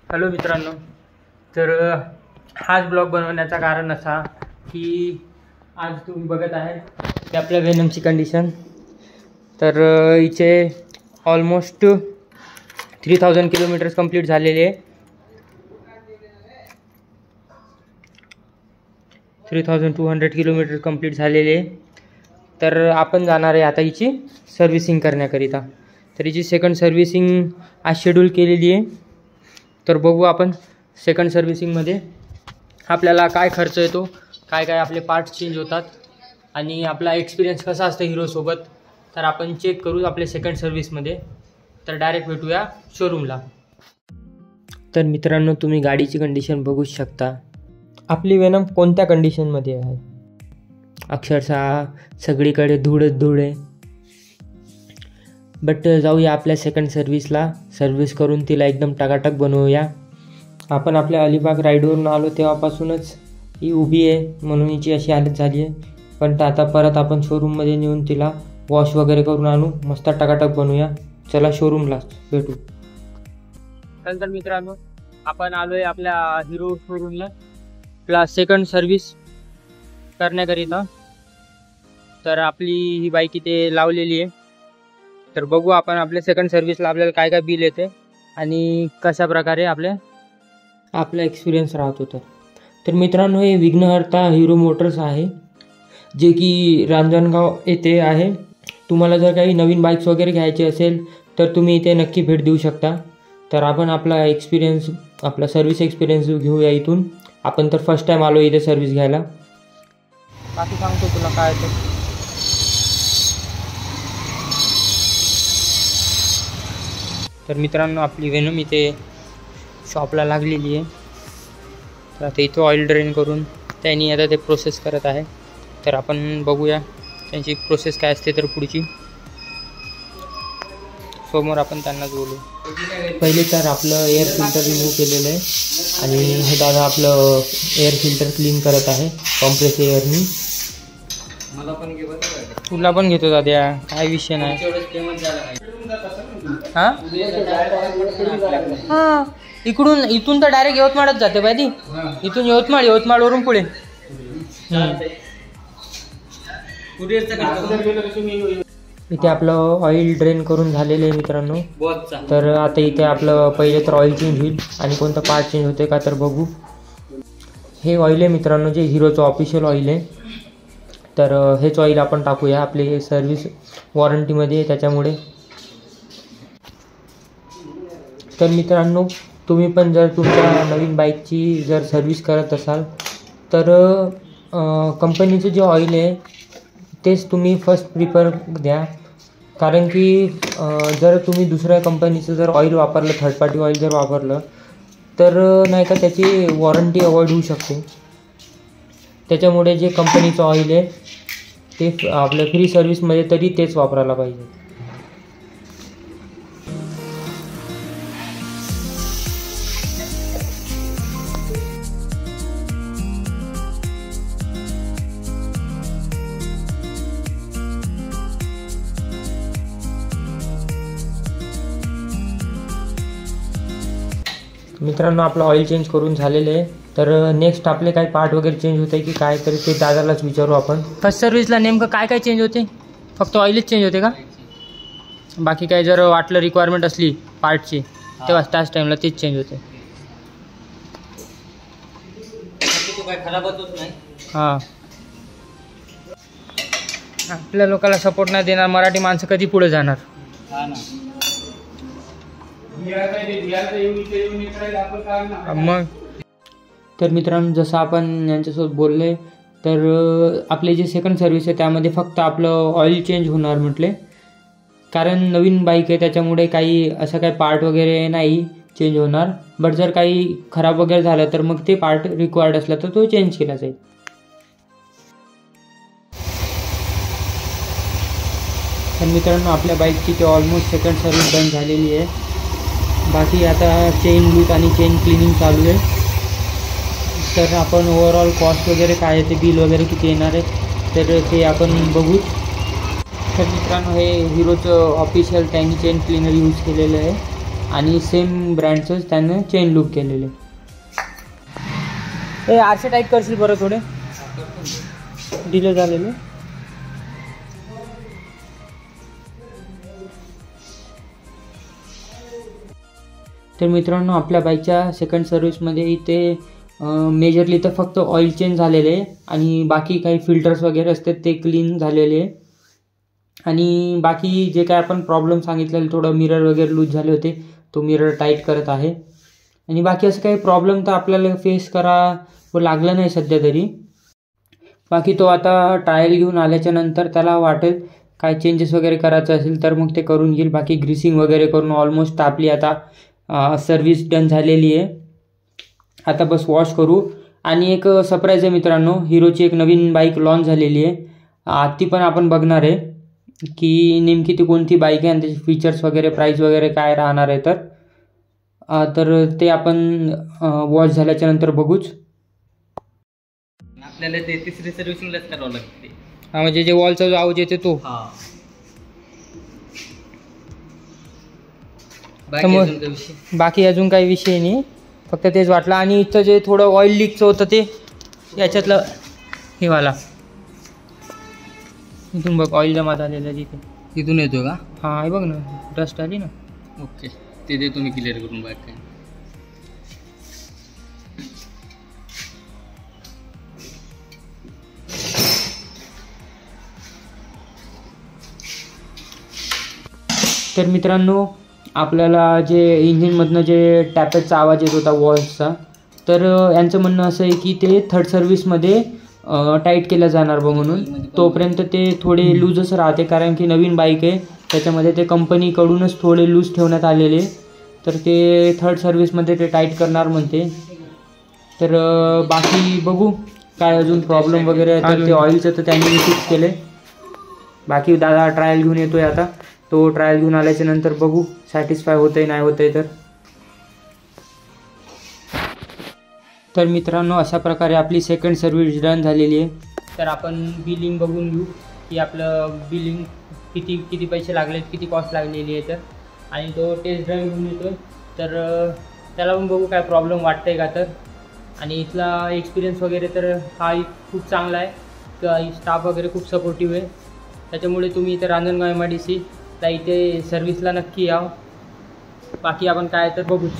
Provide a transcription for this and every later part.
Hello मित्रांनो, तर हाच ब्लॉग बनवण्याचं कारण असा की आज तुम्ही बघत आहे की आपल्या वेनमची कंडिशन. तर हिचे ऑलमोस्ट 3000 किलोमीटर्स कंप्लीट झालेले आहे. 3200 किलोमीटर कंप्लीट झालेले आहे. तर आपण जाणार आहे आता हिची सर्व्हिसिंग करण्याकरिता. तर हिची सेकंड सर्व्हिसिंग आज शेड्यूल केलेली आहे. तर बघू आपण सेकंड सर्व्हिसिंगमध्ये आपल्याला काय खर्च येतो, काय काय आपले पार्ट्स चेंज होतात आणि आपला एक्सपिरियन्स कसा असतो हिरोसोबत. तर आपण चेक करू आपले सेकंड सर्व्हिसमध्ये. तर डायरेक्ट भेटूया शोरूमला. तर मित्रांनो, तुम्ही गाडीची कंडिशन बघूच शकता. आपली वेनम कोणत्या कंडिशनमध्ये आहे. अक्षरशः सगळीकडे धूळच धूळ आहे. बट जाऊया आपल्या सेकंड सर्व्हिसला. सर्व्हिस करून तिला एकदम टकाटक बनवूया. आपण आपल्या अलिबाग राईडवरून आलो तेव्हापासूनच ही उभी आहे, म्हणून हिची अशी हालत झाली आहे. पण आता परत आपण शोरूममध्ये नेऊन तिला वॉश वगैरे करून आणू, मस्त टकाटक बनवूया. चला शोरूमला भेटू. तर मित्रांनो, आपण आलो आहे आपल्या हिरो शोरूमला प्लस सेकंड सर्व्हिस करण्याकरिता. तर आपली ही बाईक इथे लावलेली आहे. तर बघू आपण आपल्या सेकंड सर्व्हिसला आपल्याला काय काय बिल येते आणि कशा प्रकारे आपला एक्सपिरियन्स राहत होता. तर मित्रांनो, हे विघ्नहर्ता हिरो मोटर्स आहे, जे की रांजणगाव येथे आहे. तुम्हाला जर काही नवीन बाईक्स वगैरे घ्यायचे असेल तर तुम्ही इथे नक्की भेट देऊ शकता. तर आपण आपला एक्सपिरियन्स, आपला सर्व्हिस एक्सपिरियन्स घेऊया इथून. आपण तर फर्स्ट टाईम आलो इथे सर्व्हिस घ्यायला. बाकी सांगतो तुला काय ते. तर मित्रांनो, आपली वेनम इथे शॉपला लागलेली आहे. तर आता इथं ऑइल ड्रेन करून त्यांनी आता ते प्रोसेस करत आहे. तर आपण बघूया त्यांची प्रोसेस काय असते. तर पुढची समोर आपण त्यांनाच बोलू. पहिले तर आपलं एअर फिल्टर रिमूव्ह केलेलं आहे आणि हे दादा आपलं एअर फिल्टर क्लीन करत आहे कॉम्प्रेस एअरनी. मला पण घे, तुला पण घेतो दादा, काय विषय नाही. हां हां, इथून तर डायरेक्ट यवतमाळच जाते पाहिजे. इथून यवतमाळवरून पुढे. इथे आपलं ऑइल ड्रेन करून झालेलं आहे मित्रांनो. तर आता इथे आपलं पहिले तर ऑइल चेंज होईल आणि कोणतं पार्ट चेंज होते का तर बघू. हे ऑइल आहे मित्रांनो, जे हिरोचं ऑफिशियल ऑइल आहे. तर हेच ऑइल आपण टाकूया. आपली सर्व्हिस वॉरंटीमध्ये आहे त्याच्यामुळे. तर मित्रांनो, तुम्ही पण जर तुमच्या नवीन बाईकची जर सर्व्हिस करत असाल तर कंपनीचं जे ऑइल आहे तेच तुम्ही फर्स्ट प्रिफर द्या. कारण की जर तुम्ही दुसऱ्या कंपनीचं जर ऑइल वापरलं, थर्ड पार्टी ऑइल जर वापरलं तर नाही का त्याची वॉरंटी अवॉइड होऊ शकते. त्याच्यामुळे जे कंपनीचं ऑइल आहे ते आपल्या फ्री सर्व्हिसमध्ये तरी तेच वापरायला पाहिजे. मित्रांनो, आपलं ऑइल चेंज करून झालेलं आहे. तर नेक्स्ट आपले काही पार्ट वगैरे चेंज होते की काय, तरी ते दादालाच विचारू आपण. फर्स्ट सर्व्हिसला नेमकं काय काय चेंज होते. फक्त ऑइलच चेंज होते का? बाकी काय जर वाटलं रिक्वायरमेंट असली पार्टची तेव्हा त्याच टाईमला तेच चेंज होते. काय खराबच होत नाही. हां, आपल्या लोकांना सपोर्ट नाही देणार मराठी माणसं कधी पुढे जाणार. मग तर मित्रांनो, जसं आपण यांच्यासोबत बोलले तर आपले जे सेकंड सर्व्हिस आहे त्यामध्ये फक्त आपलं ऑइल चेंज होणार म्हटले. कारण नवीन बाईक आहे त्याच्यामुळे काही असं काही पार्ट वगैरे नाही चेंज होणार. बट जर काही खराब वगैरे झालं तर मग ते पार्ट रिक्वायर्ड असला तर तो चेंज केला जाईल. तर मित्रांनो, आपल्या बाईकची ते ऑलमोस्ट सेकंड सर्व्हिस डन झालेली आहे. बाकी आता चेन लूप आणि चेन क्लिनिंग चालू आहे. तर आपण ओव्हरऑल कॉस्ट वगैरे काय आहे ते बिल वगैरे किती येणार आहे तर ते आपण बघू. तर मित्रांनो, हे हिरोचं ऑफिशियल टँगी चेन क्लिनर यूज केलेलं आहे. आणि सेम ब्रँडचंच त्यानं चेन लूप केलेले. हे आरसे टाईट करशील बरं, थोडे डिले झालेले. तर मित्रांनो, आपल्या बाईकच्या सेकंड सर्व्हिसमध्ये इथे मेजरली तर फक्त ऑइल चेंज झालेले आणि बाकी काही फिल्टर्स वगैरे असतात ते क्लीन झालेले. आणि बाकी जे काय आपण प्रॉब्लेम सांगितलेले, थोडं मिरर वगैरे लूज झाले होते, तो मिरर टाईट करत आहे. आणि बाकी असं काही प्रॉब्लेम तर आपल्याला फेस करावं लागलं नाही सध्या तरी. बाकी तो आता ट्रायल घेऊन आल्याच्या नंतर त्याला वाटेल काय चेंजेस वगैरे करायचं असेल तर मग ते करून घेईल. बाकी ग्रीसिंग वगैरे करून ऑलमोस्ट आपली आता सर्व्हिस डन झालेली आहे. आता बस वॉश करू. आणि एक सरप्राईज आहे मित्रांनो, हिरोची एक नवीन बाईक लॉन्च झालेली आहे. ती पण आपण बघणार आहे की नेमकी ती कोणती बाईक आहे आणि त्याचे फीचर्स वगैरे, प्राईस वगैरे काय राहणार आहे. तर ते आपण वॉश झाल्याच्या नंतर बघूच. आपल्याला ते तिसरी सर्व्हिसिंगलाच करावं लागते. हा, म्हणजे जे वॉलचा जो आवाज येते तो. बाकी अजून काही विषय नाही, फक्त तेच वाटलं. आणि इथं जे थोडं ऑइल लीकचं होतं ते याच्यातलं हे वाला, इथून बघ ऑइल जमा झालेलं तिथे. तिथून येतो का? हां, हे बघ ना, डस्ट आली ना. ओके, ते तुम्ही क्लिअर करून बाईक काय. तर मित्रांनो, आपल्याला जे इंजिनमधनं जे टॅपेजचा आवाज येत होता वॉल्सचा, तर यांचं म्हणणं असं आहे की ते थर्ड सर्व्हिसमध्ये टाईट केलं जाणार बघ, म्हणून तोपर्यंत ते थोडे लूजच राहते. कारण की नवीन बाईक आहे, त्याच्यामध्ये ते कंपनीकडूनच थोडे लूज ठेवण्यात आलेले. तर ते थर्ड सर्व्हिसमध्ये ते टाईट करणार म्हणते. तर बाकी बघू काय अजून प्रॉब्लेम वगैरे आहे तर ते ऑइलचं तर त्यांनी फिक्स केले. बाकी दादा ट्रायल घेऊन येतोय आता. तो ट्रायल घेऊन आल्याच्या नंतर बघू सॅटिस्फाय होतंय नाही होतंय. तर मित्रांनो, अशा प्रकारे आपली सेकंड सर्व्हिस डन झालेली आहे. तर आपण बिलिंग बघून घेऊ की आपलं बिलिंग किती पैसे लागलेत, किती कॉस्ट लागलेली आहे. तर आणि तो टेस्ट ड्राईव्ह घेऊन येतो, तर त्याला पण बघू काय प्रॉब्लेम वाटतं आहे का. तर आणि इथला एक्सपिरियन्स वगैरे तर हा खूप चांगला आहे. स्टाफ वगैरे खूप सपोर्टिव्ह आहे. त्याच्यामुळे तुम्ही इथं रांजणगाव MIDC ला इथे सर्व्हिसला नक्की यावं. बाकी आपण काय तर बघूच.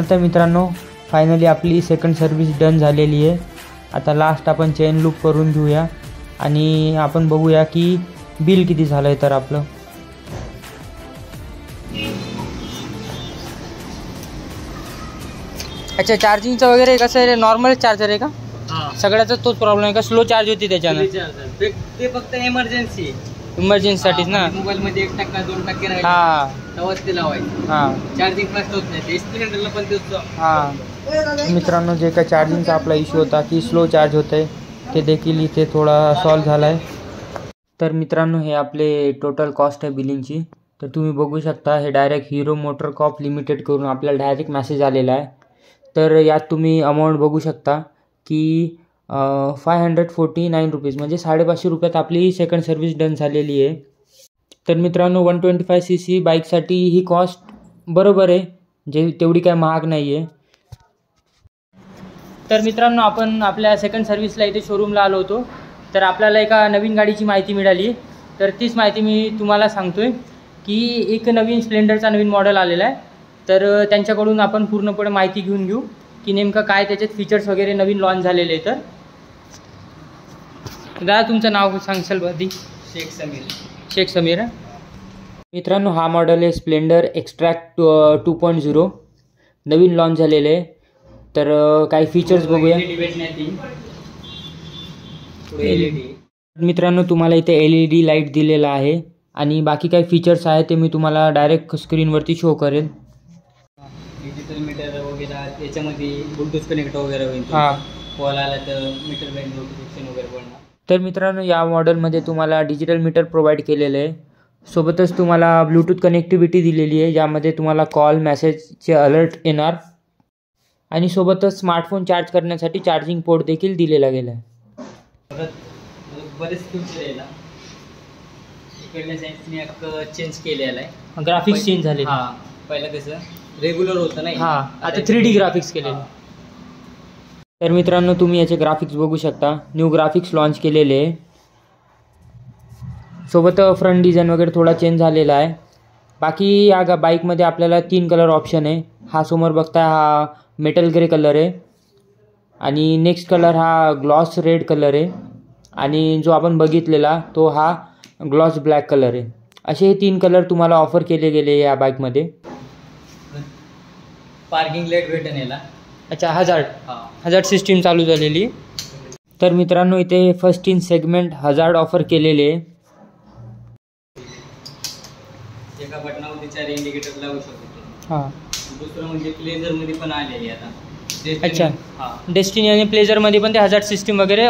तर मित्रांनो, फायनली आपली सेकंड सर्व्हिस डन झालेली आहे. आता लास्ट आपण चेन लूप करून घेऊया आणि आपण बघूया की बिल किती झालं आहे. तर आपलं अच्छा, चार्जिंगचं वगैरे कसं आहे, नॉर्मल चार्जर आहे का? सगळ्याचा तोच प्रॉब्लेम आहे का? स्लो चार्ज होती त्याच्यानं? ते फक्त इमर्जन्सीसाठीच ना. मोबाईलमध्ये 1%-2% राहील, हां, तेव्हाच ते लावायचं. हां, चार्जिंग फास्ट होत नाही. ते स्प्लेंडरला पण तेच. हां मित्रांनो, जे काय चार्जिंगचा आपला इश्यू होता की स्लो चार्ज होतं आहे, ते देखील इथे थोडा सॉल्व झाला आहे. तर मित्रांनो, हे आपले टोटल कॉस्ट आहे बिलिंगची. तर तुम्ही बघू शकता, हे डायरेक्ट हिरो मोटरकॉर्प लिमिटेड करून आपल्याला डायरेक्ट मेसेज आलेला आहे. तर यात तुम्ही अमाऊंट बघू शकता की 549 रुपीज, म्हणजे 550 रुपयात आपली सेकंड सर्व्हिस डन झालेली आहे. तर मित्रांनो, 125cc बाईकसाठी ही कॉस्ट बरोबर आहे, जे तेवढी काय महाग नाही आहे. तर मित्रांनो, आपण आपल्या सेकंड सर्व्हिसला इथे शोरूमला आलो होतो. तर आपल्याला एका नवीन गाडीची माहिती मिळाली. तर तीच माहिती मी तुम्हाला सांगतो आहे की एक नवीन स्प्लेंडरचा नवीन मॉडेल आलेला आहे, तर त्यांच्याकडून आपण पूर्णपणे माहिती घेऊन घेऊ की नेमकं काय त्याच्यात फीचर्स वगैरे नवीन लॉन्च झालेले आहे. तर दादा तुमचं नाव सांगशाल आधी? शेख समीर. मित्रांनो, हा मॉडेल आहे स्प्लेंडर एक्स्ट्रॅक्ट 2.0, नवीन लॉन्च झालेले आहे. तर काही फीचर्स बघूया. मित्रांनो, तुम्हाला इथे LED लाईट दिलेला आहे आणि बाकी काही फीचर्स आहेत ते मी तुम्हाला डायरेक्ट स्क्रीनवरती शो करेल. डिजिटल मीटर वगैरे, याच्यामध्ये ब्लूटूथ कनेक्ट वगैरे होईल. हां, कॉल आला तर मीटर बँड नोटिफिकेशन वगैरे बनणार. तर मित्रांनो, या मॉडेलमध्ये तुम्हाला डिजिटल मीटर प्रोव्हाइड केलेलं आहे. सोबतच तुम्हाला ब्लूटूथ कनेक्टिव्हिटी दिलेली आहे, ज्यामध्ये तुम्हाला कॉल मेसेजचे अलर्ट येणार आणि सोबतच स्मार्टफोन चार्ज करण्यासाठी चार्जिंग पोर्ट देखील दिलेला गेला आहे. बरेच फीचर आहे ना, इकडल्या साईडने एक चेंज केलेला आहे. ग्राफिक्स चेंज झाले. हां, पहिलं कसं रेग्युलर होतं नाही, हां, आता 3D ग्राफिक्स केलेले. तर मित्रांनो, तुम्ही याचे ग्राफिक्स बघू शकता. न्यू ग्राफिक्स लॉन्च केलेले आहे. सोबत फ्रंट डिझाईन वगैरे थोडा चेंज झालेला आहे. बाकी या बाईकमध्ये आपल्याला 3 कलर ऑप्शन आहे. हा समोर बघताय हा मेटल ग्रे कलर आहे आणि नेक्स्ट कलर हा ग्लॉस रेड कलर आहे आणि जो आपण बघितलेला तो हा ग्लॉस ब्लॅक कलर आहे. असे हे 3 कलर तुम्हाला ऑफर केले गेले या बाईकमध्ये. पार्किंग लाईट भेटेल याला. अच्छा, हजार्ड सिस्टीम चालू झालेली. तर मित्रांनो, इथे first in segment hazard offer केलेले आहे. एका बटनावरती 4 इंडिकेटर लावू शकतो. हां, दुसरं म्हणजे प्लेजरमध्ये पण आलेली आता. अच्छा, हां, डेस्टिनी आणि प्लेजरमध्ये पण ते हजार्ड सिस्टीम वगैरे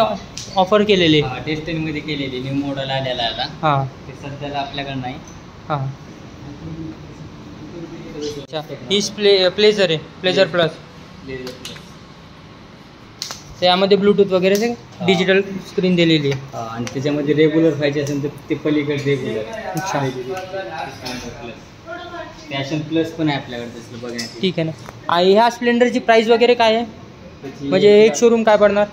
ऑफर केलेले. डेस्टिनीमध्ये केलेली न्यू मॉडेल आलेला आता. हां, ते सध्याला आपल्याकडे नाही. हां, अच्छा, ही प्लेजर आहे, प्लेजर प्लस. त्यामध्ये ब्लूटूथ वगैरे डिजिटल स्क्रीन दिलेली आहे. आणि त्याच्यामध्ये रेग्युलर पाहिजे असेल तर ते पलीकडे रेग्युलर. अच्छा, पॅशन प्लस पण आहे आपल्याकडे तसं बघण्यात. ठीक आहे ना. आणि ह्या स्प्लेंडरची प्राईस वगैरे काय आहे, म्हणजे एक शोरूम काय पडणार?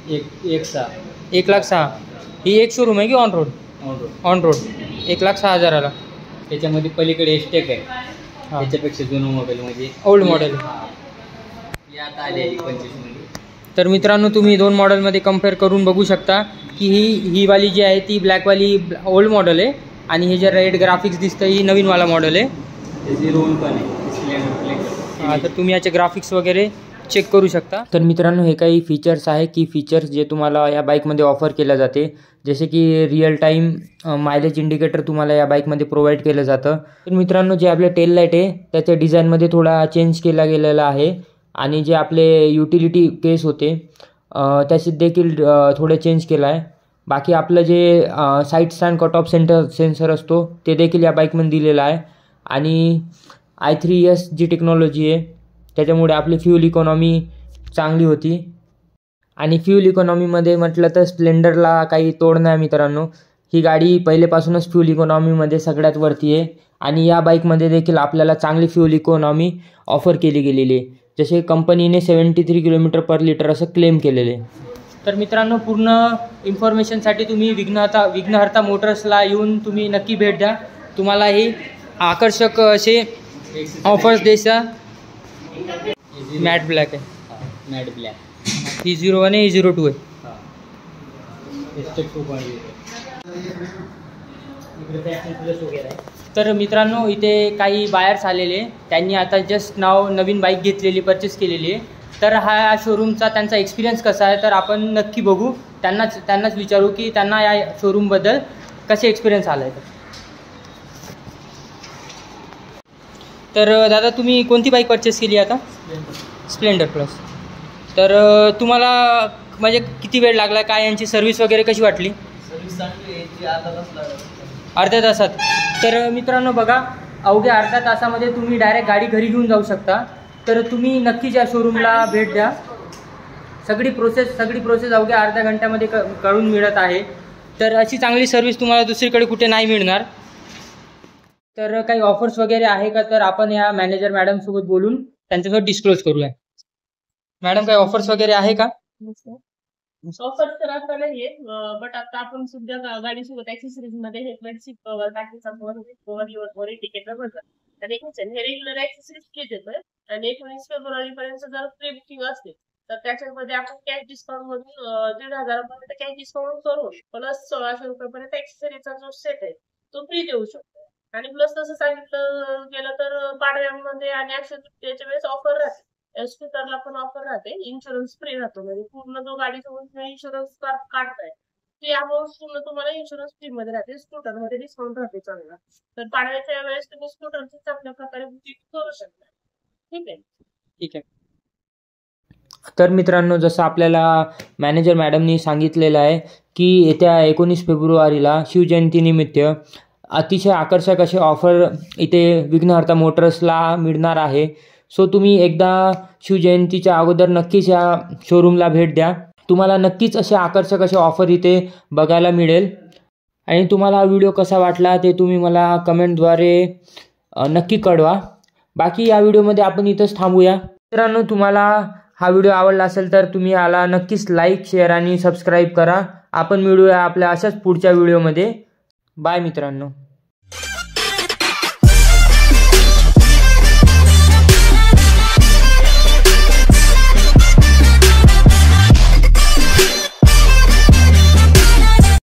1,06,000. ही एक शोरूम आहे की ऑन रोड? ऑन रोड 1,06,000ला. त्याच्यामध्ये पलीकडे एस्टेक आहे. हां, त्याच्यापेक्षा जुनं मॉडेल म्हणजे ओल्ड मॉडेल. आता आलेली 25 मध्ये. तर मित्रांनो, तुम्ही 2 मॉडेलमध्ये कम्पेअर करून बघू शकता की ही वाली जी आहे ती ब्लॅकवाली ओल्ड मॉडेल आहे आणि हे जे रेड ग्राफिक्स दिसतं ही नवीनवाला मॉडेल आहे. पण आहे. हां, तर तुम्ही याचे ग्राफिक्स वगैरे चेक करू शकता. तर मित्रांनो, हे काही फीचर्स आहे की फीचर्स जे तुम्हाला या बाईकमध्ये ऑफर केल्या जाते, जसे की रिअल टाईम मायलेज इंडिकेटर तुम्हाला या बाईकमध्ये प्रोव्हाइड केलं जातं. तर मित्रांनो, जे आपले टेल लाईट आहे त्याच्या डिझाईनमध्ये थोडा चेंज केला गेलेला आहे आणि जे आपले युटिलिटी केस होते त्याच्यात देखील थोडं चेंज केलं आहे. बाकी आपलं जे side stand cut off sensor असतो ते देखील या बाईकमध्ये दिलेलं आहे आणि i3S जी टेक्नॉलॉजी आहे त्याच्यामुळे आपली फ्यूल इकॉनॉमी चांगली होती. आणि फ्यूल इकॉनॉमीमध्ये म्हटलं तर स्प्लेंडरला काही तोड नाही मित्रांनो. ही गाडी पहिलेपासूनच फ्यूल इकॉनॉमीमध्ये सगळ्यात वरती आहे आणि या बाईकमध्ये देखील आपल्याला चांगली फ्यूल इकॉनॉमी ऑफर केली गेलेली आहे. जसे कंपनीने 73 km/L असं क्लेम केलेले आहे. तर मित्रांनो, पूर्ण इन्फॉर्मेशनसाठी तुम्ही विघ्नहर्ता मोटर्सला येऊन तुम्ही नक्की भेट द्या. तुम्हाला हे आकर्षक असे ऑफर्स द्यायचा. मॅट ब्लॅक आहे. Matte black. ही 01 आहे, ही 02 आहे. तर मित्रांनो, इथे काही बायर्स आलेले, त्यांनी आता जस्ट नवीन बाईक घेतलेली, परचेस केलेली आहे. तर हा शोरूमचा त्यांचा एक्सपिरियन्स कसा आहे तर आपण नक्की बघू. त्यांनाच विचारू की त्यांना या शोरूमबद्दल कसे एक्सपिरियन्स आला आहे. तर दादा, तुम्ही कोणती बाईक परचेस केली आता? Splendor plus. तर तुम्हाला म्हणजे किती वेळ लागला, काय यांची सर्व्हिस वगैरे कशी वाटली? सर्व्हिस चांगली आहे. अर्ध्या तासात. तर मित्रांनो बघा, अवघ्या अर्ध्या तासामध्ये तुम्ही डायरेक्ट गाडी घरी घेऊन जाऊ शकता. तर तुम्ही नक्कीच या शोरूमला भेट द्या. सगळी प्रोसेस अवघ्या अर्ध्या घंट्यामध्ये करून मिळत आहे. तर अशी चांगली सर्व्हिस तुम्हाला दुसरीकडे कुठे नाही मिळणार. तर काही ऑफर्स वगैरे आहे का, तर आपण या मॅनेजर मॅडमसोबत बोलून त्यांच्यासोबत डिस्क्लोज करूया. मॅडम, काही ऑफर्स वगैरे आहे का? ऑफर तर आता नाहीये, बट आता आपण सध्या गाडीसोबत ऍक्सेसरीज मध्ये हेल्मेट, सीट कव्हर, टाकीचा कव्हर, इंडिकेटर बघा. आणि एक हे रेग्युलर ऍक्सेसरीज किट येतोय आणि 19 फेब्रुवारी पर्यंत जर प्री बुकिंग असते तर त्याच्यामध्ये आपण कॅश डिस्काउंट मधून 1,500 पर्यंत कॅश डिस्काउंट करून प्लस 1,600 रुपयापर्यंत ऍक्सेसरीचा जो सेट आहे तो फ्री देऊ शकतो. आणि प्लस तसं सांगितलं गेलं तर पाडव्यामध्ये आणि अक्षय तृतीयेच्या वेळेस ऑफर राहते. स्कूटरला पण ऑफर राहते, इन्शुरन्स फ्री राहतो. म्हणजे पूर्ण जो गाडीचा इन्शुरन्स काढताय ते अमाऊंट पूर्ण तुम्हाला इन्शुरन्स फ्री मध्ये राहते. स्कूटर मध्ये डिस्काउंट राहते चांगला. तर पाडव्याच्या वेळेस तुम्ही स्कूटरची चांगल्या प्रकारे बुकिंग करू शकता. ठीक आहे. ठीक आहे. तर मित्रांनो, जसं आपल्याला मॅनेजर मॅडमनी सांगितलेलं आहे की येत्या 19 फेब्रुवारीला शिवजयंतीनिमित्त अतिशय आकर्षक असे ऑफर इथे विघ्नहर्ता मोटर्सला मिळणार आहे. सो तुम्ही एकदा शिवजयंतीच्या अगोदर नक्कीच या शोरूमला भेट द्या. तुम्हाला नक्कीच असे आकर्षक असे ऑफर इथे बघायला मिळेल. आणि तुम्हाला हा व्हिडिओ कसा वाटला ते तुम्ही मला कमेंटद्वारे नक्की कळवा. बाकी या व्हिडिओमध्ये आपण इथंच थांबूया. मित्रांनो, तुम्हाला हा व्हिडिओ आवडला असेल तर तुम्ही याला नक्कीच लाईक, शेअर आणि सबस्क्राईब करा. आपण मिळूया आपल्या अशाच पुढच्या व्हिडिओमध्ये. बाय मित्रांनो.